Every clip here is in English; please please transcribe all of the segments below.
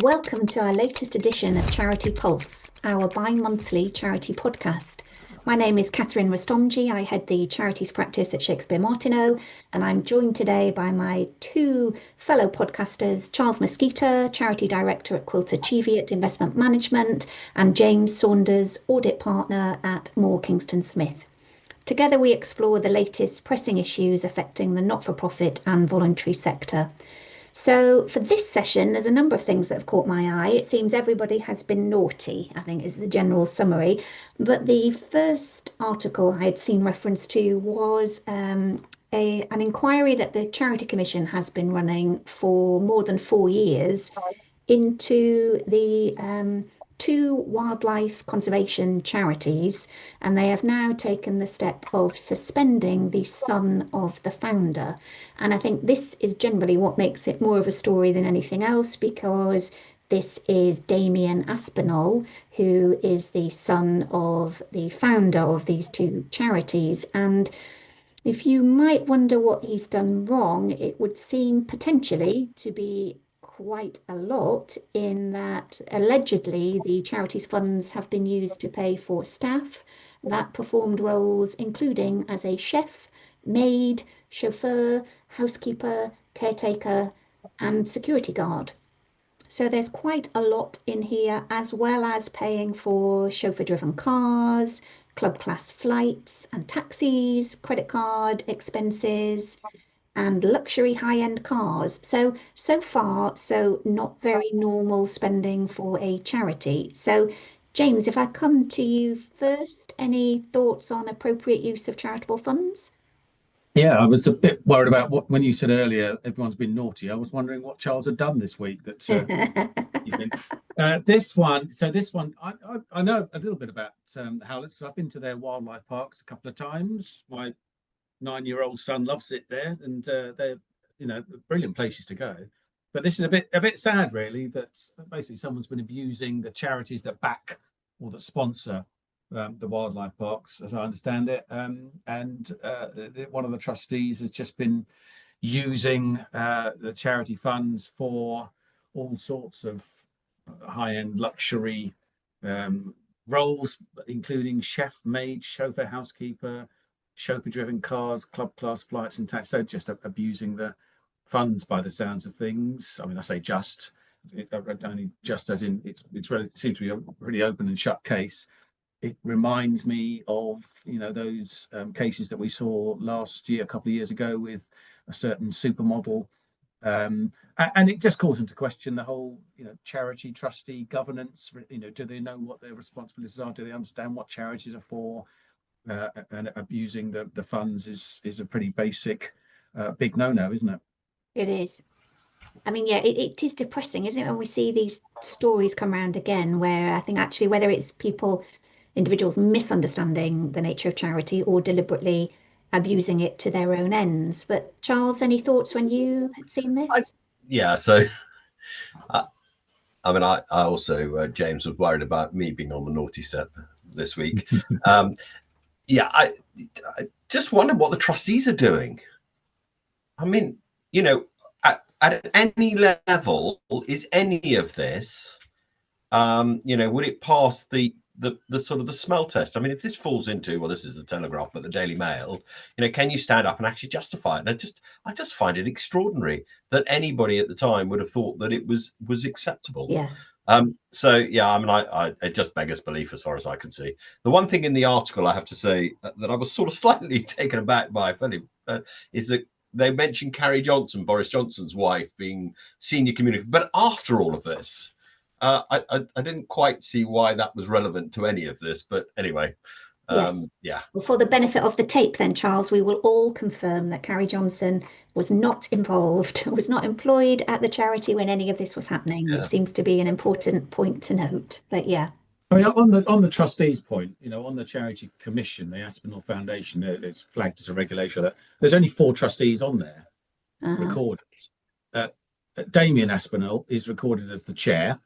Welcome to our latest edition of Charity Pulse, our bi-monthly charity podcast. My name is Catherine Rastomji. I head the charities practice at Shakespeare Martineau, and I'm joined today by my two fellow podcasters, Charles Mesquita, Charity Director at Quilter Cheviot Investment Management, and James Saunders, Audit Partner at Moore Kingston Smith. Together we explore the latest pressing issues affecting the not-for-profit and voluntary sector. So for this session, there's a number of things that have caught my eye. It seems everybody has been naughty, I think is the general summary. But the first article I had seen reference to was an inquiry that the Charity Commission has been running for more than 4 years into the two wildlife conservation charities, and they have now taken the step of suspending the son of the founder. And I think this is generally what makes it more of a story than anything else, because this is Damien Aspinall, who is the son of the founder of these two charities. And if you might wonder what he's done wrong, it would seem potentially to be quite a lot, in that allegedly the charity's funds have been used to pay for staff that performed roles including as a chef, maid, chauffeur, housekeeper, caretaker, and security guard. So there's quite a lot in here, as well as paying for chauffeur-driven cars, club class flights and taxis, credit card expenses, and luxury high-end cars. So far, so not very normal spending for a charity. So, James, if I come to you first, any thoughts on appropriate use of charitable funds? Yeah, I was a bit worried about what when you said earlier everyone's been naughty. I was wondering what Charles had done this week that you've been. This one, I know a little bit about Howlett's because I've been to their wildlife parks a couple of times. My 9-year-old son loves it there, and they're brilliant places to go. But this is a bit sad, really, that basically someone's been abusing the charities that back or that sponsor the wildlife parks, as I understand it. One of the trustees has just been using the charity funds for all sorts of high-end luxury roles, including chef, maid, chauffeur, housekeeper, chauffeur-driven cars, club class flights, and tax. So just abusing the funds by the sounds of things. I mean, I say just, only just as in it's really, it seems to be a pretty open and shut case. It reminds me of those cases that we saw last year, a couple of years ago, with a certain supermodel, and it just calls into question the whole charity trustee governance. Do they know what their responsibilities are? Do they understand what charities are for? And abusing the funds is a pretty basic big no-no, isn't it? It is. I mean, yeah, it is depressing, isn't it, when we see these stories come around again, where I think actually whether it's individuals misunderstanding the nature of charity or deliberately abusing it to their own ends. But Charles, any thoughts when you had seen this? Yeah, so I mean, I also, James was worried about me being on the naughty step this week. Yeah, I just wonder what the trustees are doing. I mean, at any level, is any of this, would it pass the sort of the smell test? I mean, if this falls into, well, this is the Telegraph, but the Daily Mail, can you stand up and actually justify it? And I just find it extraordinary that anybody at the time would have thought that it was acceptable. Yeah. So yeah, I mean, it just beggars belief as far as I can see. The one thing in the article I have to say that I was sort of slightly taken aback by, is that they mentioned Carrie Johnson, Boris Johnson's wife, being senior communicator. But after all of this, I didn't quite see why that was relevant to any of this. But anyway, Yes. yeah. Well, for the benefit of the tape then, Charles, we will all confirm that Carrie Johnson was not involved, was not employed at the charity when any of this was happening, which seems to be an important point to note. But yeah. I mean, on the trustees' point, on the Charity Commission, the Aspinall Foundation, it's flagged as a regulation that there's only 4 trustees on there recorded. Damien Aspinall is recorded as the chair.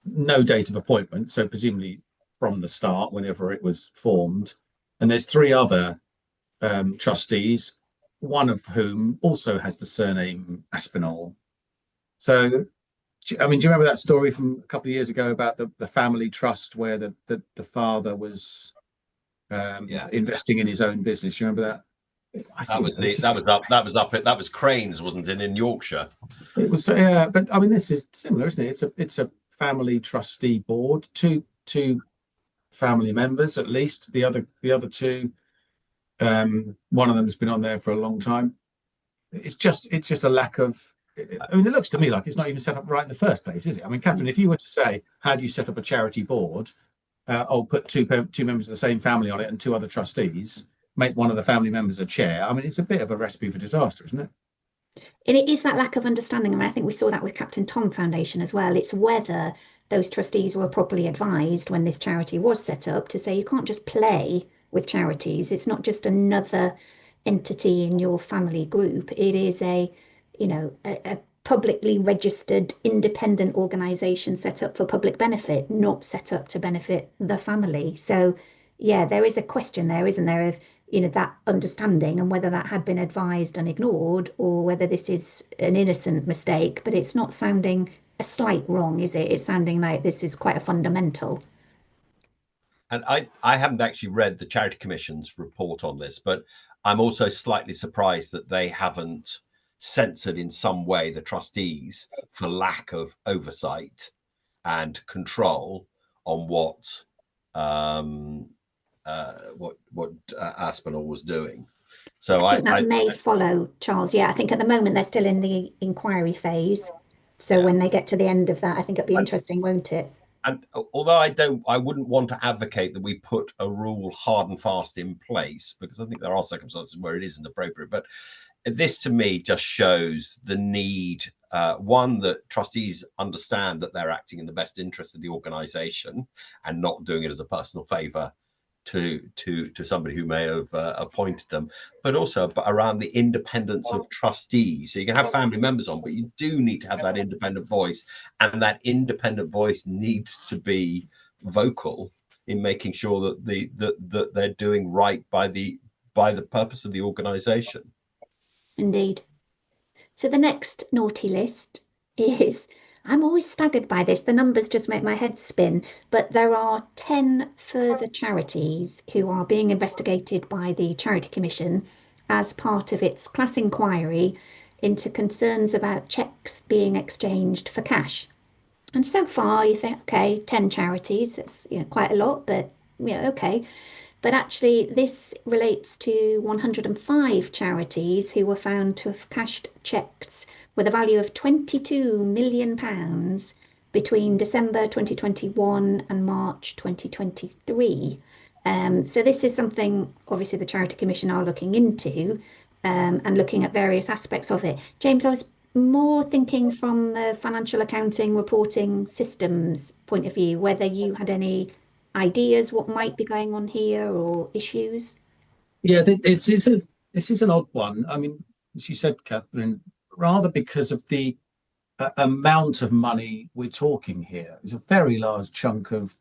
No date of appointment, so presumably from the start, whenever it was formed. And there's 3 other trustees, one of whom also has the surname Aspinall. So I mean, do you remember that story from a couple of years ago about the family trust where the father was Yeah, investing in his own business? You remember that? I that think was that was Cranes, wasn't it, in Yorkshire? it was, yeah, but I mean, this is similar, isn't it? It's a family trustee board, two family members at least. The other two, one of them has been on there for a long time. It's just a lack of. I mean, it looks to me like it's not even set up right in the first place, is it? I mean, Catherine, if you were to say, how do you set up a charity board? I'll put two members of the same family on it and two other trustees. Make one of the family members a chair. I mean, it's a bit of a recipe for disaster, isn't it? And it is that lack of understanding. I mean, I think we saw that with Captain Tom Foundation as well. It's whether those trustees were properly advised when this charity was set up to say you can't just play with charities. It's not just another entity in your family group. It is a publicly registered independent organization set up for public benefit, not set up to benefit the family. So yeah, there is a question there, isn't there, of that understanding and whether that had been advised and ignored or whether this is an innocent mistake, but it's not sounding a slight wrong, is it? It's sounding like this is quite a fundamental. And I haven't actually read the Charity Commission's report on this, but I'm also slightly surprised that they haven't censored in some way the trustees for lack of oversight and control on what Aspinall was doing. So I think that may follow, Charles. Yeah, I think at the moment they're still in the inquiry phase. So Yeah. when they get to the end of that, I think it'll be interesting, won't it? And although I wouldn't want to advocate that we put a rule hard and fast in place, because I think there are circumstances where it isn't appropriate. But this to me just shows the need, one, that trustees understand that they're acting in the best interest of the organization and not doing it as a personal favor to somebody who may have appointed them, but also around the independence of trustees. So you can have family members on, but you do need to have that independent voice, and that independent voice needs to be vocal in making sure that they're doing right by the purpose of the organization. Indeed. So the next naughty list is, I'm always staggered by this. The numbers just make my head spin, but there are 10 further charities who are being investigated by the Charity Commission as part of its class inquiry into concerns about cheques being exchanged for cash. And so far you think, okay, 10 charities, it's quite a lot, but okay. But actually, this relates to 105 charities who were found to have cashed cheques with a value of £22 million between December 2021 and March 2023. So this is something, obviously, the Charity Commission are looking into and looking at various aspects of it. James, I was more thinking from the financial accounting reporting systems point of view, whether you had any ideas what might be going on here or issues? Yeah, this is an odd one. I mean, as you said, Catherine, rather because of the amount of money we're talking here. It's a very large chunk of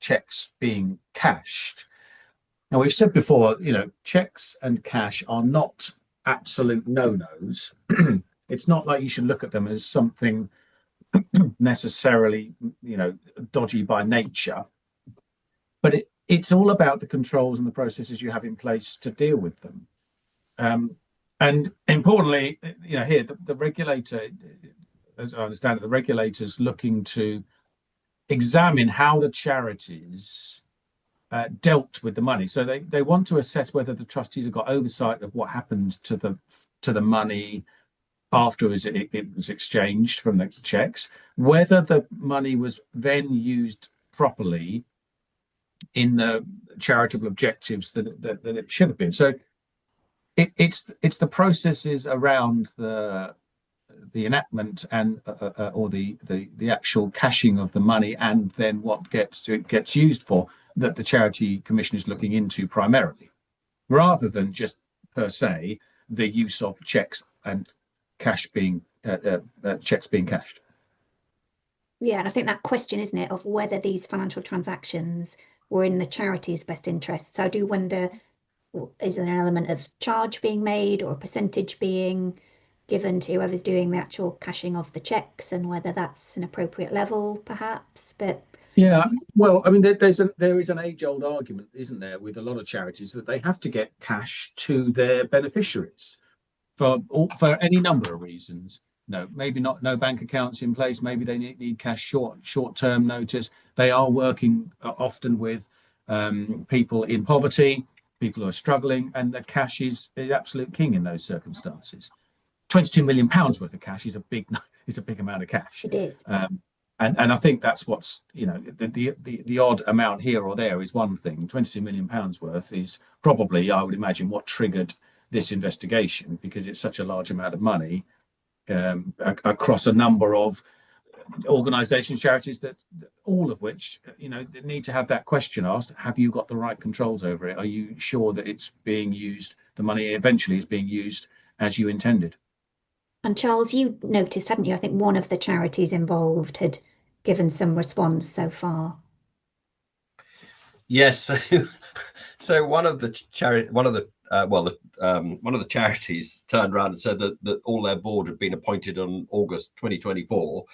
checks being cashed. Now, we've said before, checks and cash are not absolute no-nos. It's not like you should look at them as something necessarily, dodgy by nature. But it's all about the controls and the processes you have in place to deal with them. And importantly, here, the regulator, as I understand it, the regulator's looking to examine how the charities dealt with the money. So they want to assess whether the trustees have got oversight of what happened to the money afterwards it was exchanged from the checks, whether the money was then used properly in the charitable objectives that it should have been. So it's the processes around the enactment and or the actual cashing of the money, and then what gets used for, that the Charity Commission is looking into primarily, rather than just per se the use of checks and cash being checks being cashed. Yeah, and I think that question, isn't it, of whether these financial transactions were in the charity's best interest. So I do wonder, is there an element of charge being made or a percentage being given to whoever's doing the actual cashing of the checks, and whether that's an appropriate level, perhaps. But Yeah, well, I mean, there is an age-old argument, isn't there, with a lot of charities that they have to get cash to their beneficiaries for any number of reasons. No, maybe not. No bank accounts in place. Maybe they need cash short-term notice. They are working often with people in poverty, people who are struggling, and the cash is absolute king in those circumstances. £22 million worth of cash is a big amount of cash. it is. And I think that's what's, the odd amount here or there is one thing. £22 million worth is probably, I would imagine, what triggered this investigation, because it's such a large amount of money across a number of organisations, charities, that all of which, need to have that question asked: have you got the right controls over it? Are you sure that it's being used, the money eventually is being used as you intended? And Charles, you noticed, hadn't you? I think one of the charities involved had given some response so far. Yes. So one of the charities turned around and said that all their board had been appointed on August 2024,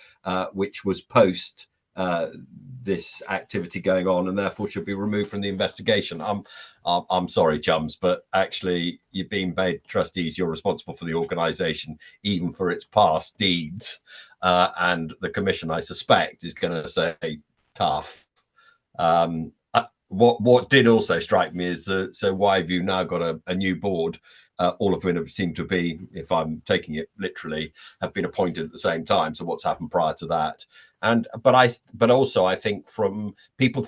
which was post this activity going on, and therefore should be removed from the investigation. I'm sorry, chums, but actually, you're being made trustees. You're responsible for the organisation, even for its past deeds. And the commission, I suspect, is going to say tough. What did also strike me is so why have you now got a new board, all of whom seem to be, if I'm taking it literally, have been appointed at the same time. So what's happened prior to that? But also I think from people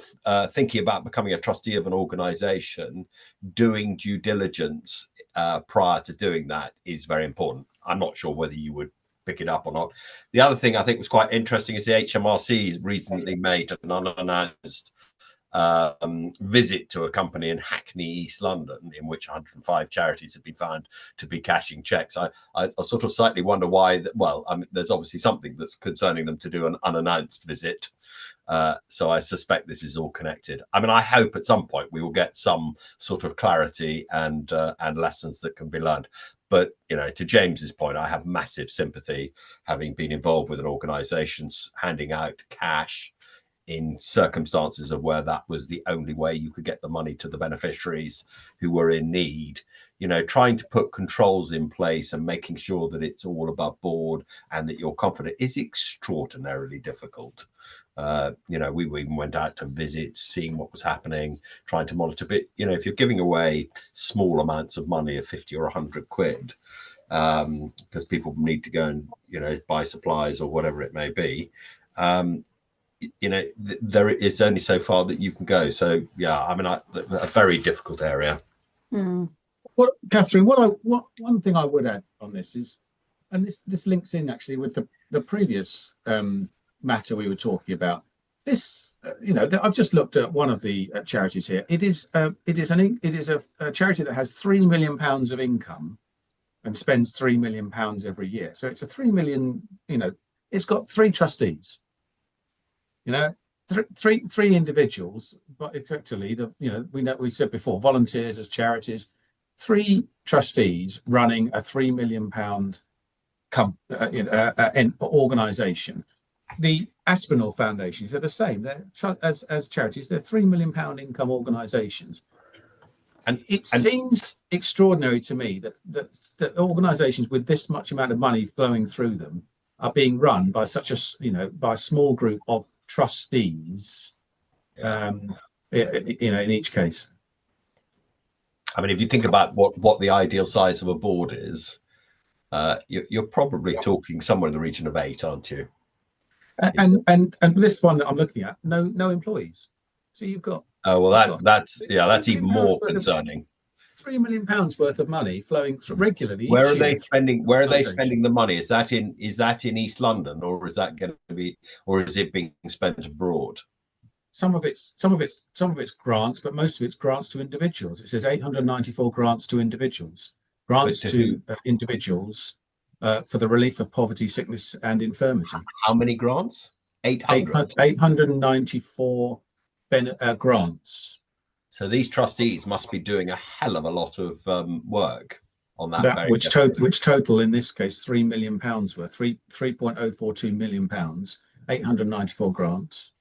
thinking about becoming a trustee of an organisation, doing due diligence prior to doing that is very important. I'm not sure whether you would pick it up or not. The other thing I think was quite interesting is the HMRC recently made an unannounced visit to a company in Hackney, East London, in which 105 charities have been found to be cashing checks. I sort of slightly wonder why that. Well, I mean, there's obviously something that's concerning them to do an unannounced visit. So I suspect this is all connected. I mean, I hope at some point we will get some sort of clarity and lessons that can be learned. But, to James's point, I have massive sympathy, having been involved with an organisation handing out cash in circumstances of where that was the only way you could get the money to the beneficiaries who were in need. Trying to put controls in place and making sure that it's all above board and that you're confident is extraordinarily difficult. We even went out to visit, seeing what was happening, trying to monitor. But, if you're giving away small amounts of money of 50 or 100 quid, because people need to go and, buy supplies or whatever it may be, there is only so far that you can go. So yeah, I mean, a very difficult area. Well, Catherine, one thing I would add on this is, and this links in actually with the previous matter we were talking about. This, I've just looked at one of the charities here. It is a charity that has £3 million of income and spends £3 million every year. So it's a 3 million. It's got 3 trustees. Three individuals, but effectively, we said before, volunteers as charities, 3 trustees running a £3 million organisation. The Aspinall Foundations are the same. They're as charities. They're £3 million income organisations, and it seems extraordinary to me that organisations with this much amount of money flowing through them are being run by such by a small group of trustees, in each case. I mean, if you think about what the ideal size of a board is, you're probably talking somewhere in the region of 8, aren't you? And this one that I'm looking at, no employees. So you've got that's even more concerning. £3 million worth of money flowing regularly. Where are they spending? Where are they spending the money? Is that in East London, or is that going to be, or is it being spent abroad? Some of it's grants, but most of it's grants to individuals. It says 894 grants to individuals. Grants to individuals for the relief of poverty, sickness, and infirmity. How many grants? 800. 894 grants. So these trustees must be doing a hell of a lot of work on that. That which total in this case £3 million worth, 3.042 million pounds, 894 grants.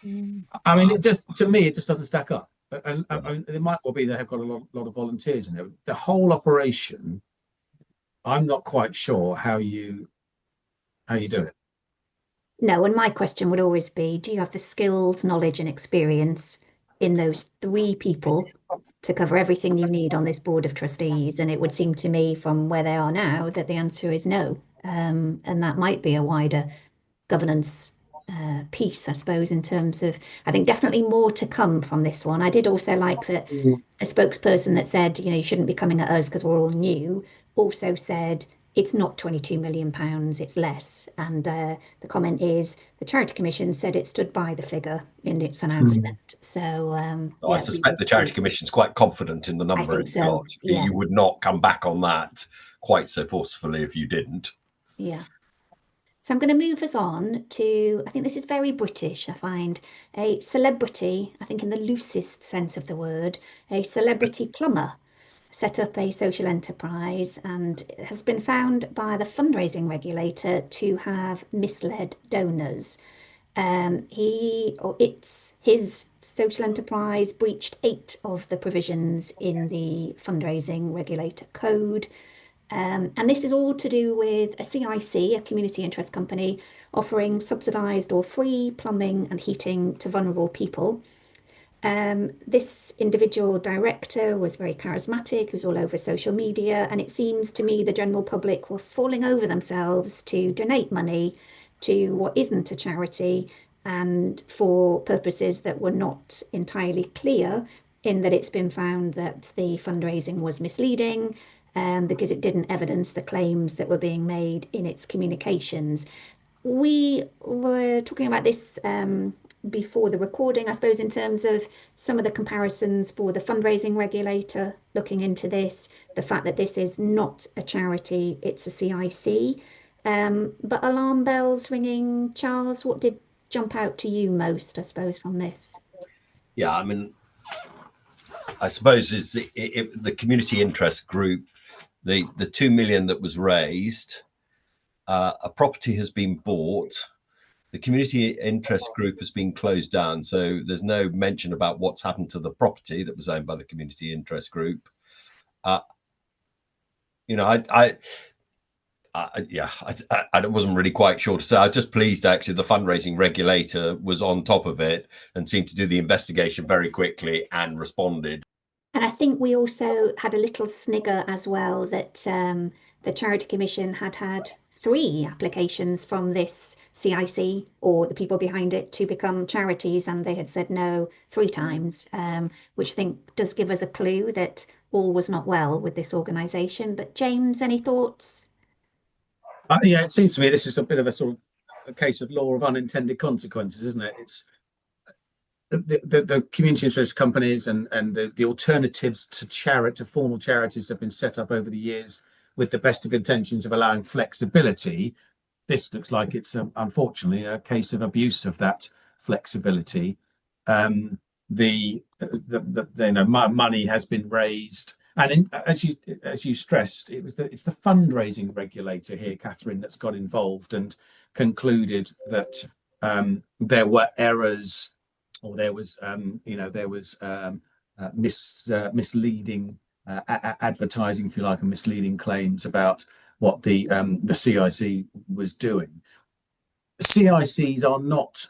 I mean, it just doesn't stack up. And it might well be they have got a lot of volunteers in there. The whole operation, I'm not quite sure how you do it. No, and my question would always be, do you have the skills, knowledge, and experience in those three people to cover everything you need on this board of trustees? And it would seem to me from where they are now that the answer is no. And that might be a wider governance piece, I suppose, in terms of, I think definitely more to come from this one. I did also like that a spokesperson that said, you shouldn't be coming at us because we're all new, also said it's not £22 million, it's less. And the comment is the Charity Commission said it stood by the figure in its announcement. So I suspect the Charity Commission is quite confident in the number it's got. Yeah. You would not come back on that quite so forcefully if you didn't. Yeah. So I'm going to move us on to, I think this is very British, I find, a celebrity, I think in the loosest sense of the word, a celebrity plumber set up a social enterprise and has been found by the fundraising regulator to have misled donors. His social enterprise breached 8 of the provisions in the fundraising regulator code. And this is all to do with a CIC, a community interest company, offering subsidised or free plumbing and heating to vulnerable people. This individual director was very charismatic, was all over social media, and it seems to me the general public were falling over themselves to donate money to what isn't a charity and for purposes that were not entirely clear, in that it's been found that the fundraising was misleading because it didn't evidence the claims that were being made in its communications. We were talking about this before the recording, I suppose, in terms of some of the comparisons for the fundraising regulator looking into this, the fact that this is not a charity, it's a CIC. But alarm bells ringing. Charles, what did jump out to you most, I suppose, from this? Yeah, I mean, I suppose is the community interest group, the 2 million that was raised, a property has been bought. The community interest group has been closed down, so there's no mention about what's happened to the property that was owned by the community interest group. I wasn't really quite sure to say. I was just pleased actually the fundraising regulator was on top of it and seemed to do the investigation very quickly and responded. And I think we also had a little snigger as well that the Charity Commission had 3 applications from this CIC or the people behind it to become charities, and they had said no 3 times, which I think does give us a clue that all was not well with this organisation. But James, any thoughts? Yeah, it seems to me this is a bit of a sort of a case of law of unintended consequences, isn't it? It's the community interest companies and the alternatives to formal charities have been set up over the years with the best of intentions of allowing flexibility. This looks like it's unfortunately a case of abuse of that flexibility. Money has been raised, and as you stressed, it's the fundraising regulator here, Catherine, that's got involved and concluded that there were errors, or there was misleading advertising, if you like, and misleading claims about what the CIC was doing. CICs are not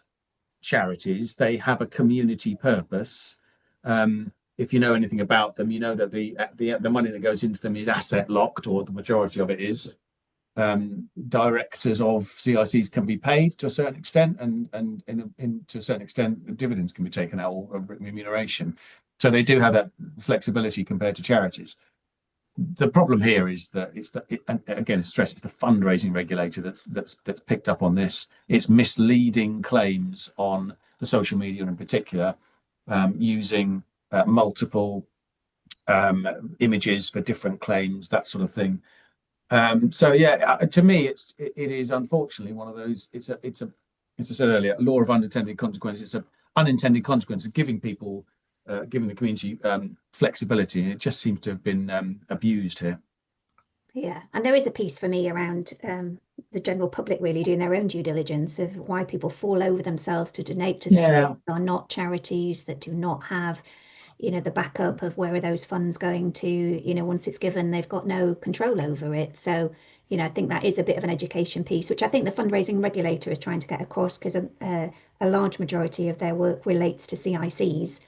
charities; they have a community purpose. If you know anything about them, you know that the money that goes into them is asset locked, or the majority of it is. Directors of CICs can be paid to a certain extent, and to a certain extent, dividends can be taken out, or remuneration. So they do have that flexibility compared to charities. The problem here is that and again, stress, it's the fundraising regulator that's picked up on this. It's misleading claims on the social media, in particular, using multiple images for different claims, that sort of thing. So yeah, to me, it is unfortunately one of those. It's as I said earlier, a law of unintended consequences. It's an unintended consequence of giving the community flexibility, and it just seems to have been abused here. Yeah, and there is a piece for me around the general public really doing their own due diligence of why people fall over themselves to donate to things Yeah. that are not charities, that do not have, the backup of where are those funds going to, once it's given, they've got no control over it. So, I think that is a bit of an education piece, which I think the fundraising regulator is trying to get across because a large majority of their work relates to CICs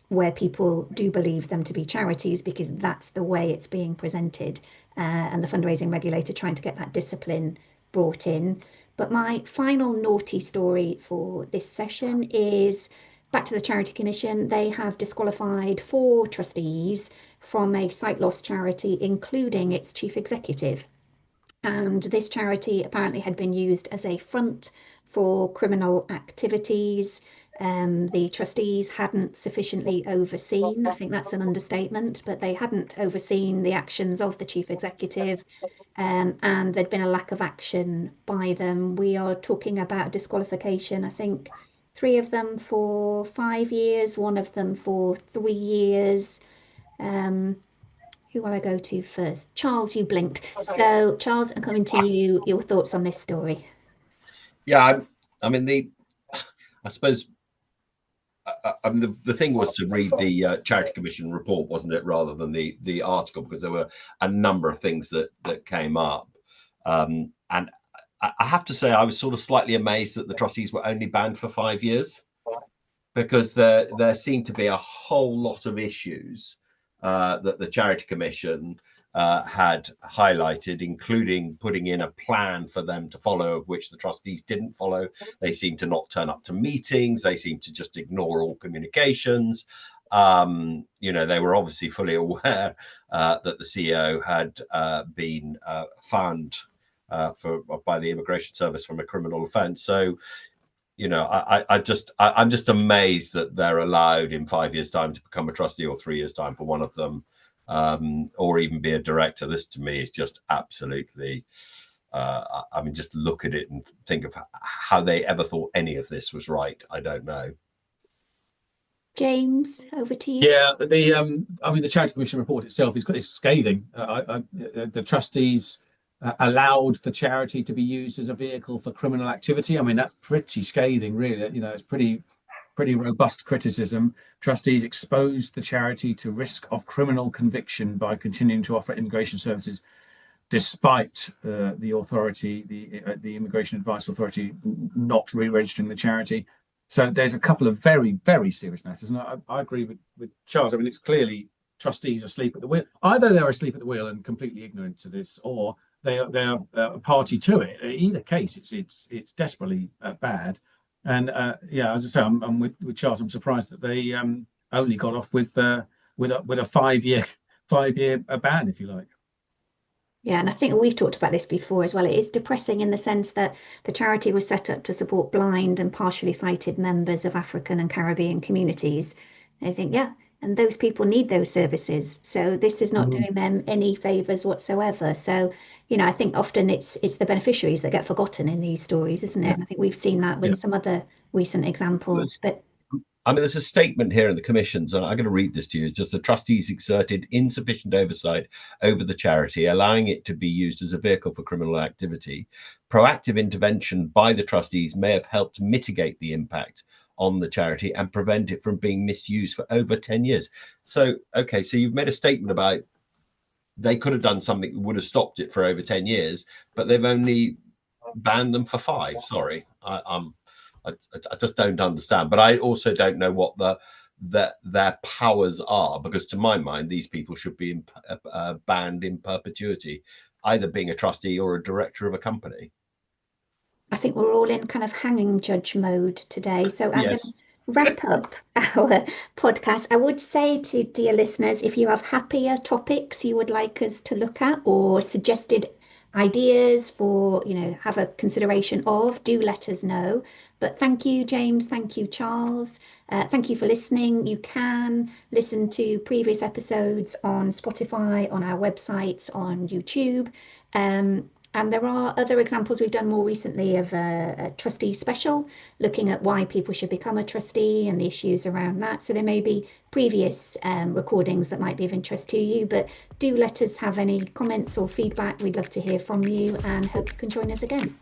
where people do believe them to be charities because that's the way it's being presented, and the fundraising regulator trying to get that discipline brought in. But my final naughty story for this session is back to the Charity Commission. They have disqualified 4 trustees from a sight loss charity, including its chief executive. And this charity apparently had been used as a front for criminal activities. The trustees hadn't sufficiently overseen, I think that's an understatement, but they hadn't overseen the actions of the chief executive, and there'd been a lack of action by them. We are talking about disqualification, I think 3 of them for 5 years, one of them for 3 years. Um, who will I go to first? Charles, you blinked. So, Charles, I'm coming to you. Your thoughts on this story? Yeah, I mean I suppose I mean, the thing was to read the Charity Commission report, wasn't it, rather than the article, because there were a number of things that came up, and I have to say I was sort of slightly amazed that the trustees were only banned for 5 years, because there seemed to be a whole lot of issues that the Charity Commission had highlighted, including putting in a plan for them to follow, of which the trustees didn't follow. They seemed to not turn up to meetings. They seemed to just ignore all communications. They were obviously fully aware that the CEO had been found by the Immigration Service from a criminal offence. So, I'm just amazed that they're allowed in 5 years' time to become a trustee, or 3 years' time for one of them, or even be a director. This to me is just absolutely, I mean, just look at it and think of how they ever thought any of this was right. I don't know. James, over to you. Yeah, I mean, the Charity Commission report itself is scathing. The trustees allowed the charity to be used as a vehicle for criminal activity. I mean, that's pretty scathing, really. It's pretty robust criticism. Trustees exposed the charity to risk of criminal conviction by continuing to offer immigration services, despite the authority, the Immigration Advice Authority, not re-registering the charity. So there's a couple of very, very serious matters, and I agree with Charles. I mean, it's clearly trustees asleep at the wheel. Either they're asleep at the wheel and completely ignorant to this, or they are a party to it. In either case, it's desperately bad. And yeah, as I say, I'm with Charles. I'm surprised that they only got off with a 5-year ban, if you like. Yeah, and I think we've talked about this before as well. It is depressing in the sense that the charity was set up to support blind and partially sighted members of African and Caribbean communities. I think, yeah, and those people need those services. So this is not doing them any favors whatsoever. So, I think often it's the beneficiaries that get forgotten in these stories, isn't it? And I think we've seen that Yeah. with some other recent examples. But I mean, there's a statement here in the commissions, and I'm going to read this to you. It's just the trustees exerted insufficient oversight over the charity, allowing it to be used as a vehicle for criminal activity. Proactive intervention by the trustees may have helped mitigate the impact on the charity and prevent it from being misused for over 10 years. So, okay, so you've made a statement about they could have done something that would have stopped it for over 10 years, but they've only banned them for 5. Sorry, I just don't understand. But I also don't know what their powers are, because to my mind, these people should be banned in perpetuity, either being a trustee or a director of a company. I think we're all in kind of hanging judge mode today. So I'm going to Yes. wrap up our podcast. I would say to dear listeners, if you have happier topics you would like us to look at or suggested ideas for, have a consideration of, do let us know. But thank you, James. Thank you, Charles. Thank you for listening. You can listen to previous episodes on Spotify, on our websites, on YouTube. And there are other examples we've done more recently of a trustee special, looking at why people should become a trustee and the issues around that. So there may be previous recordings that might be of interest to you, but do let us have any comments or feedback. We'd love to hear from you and hope you can join us again.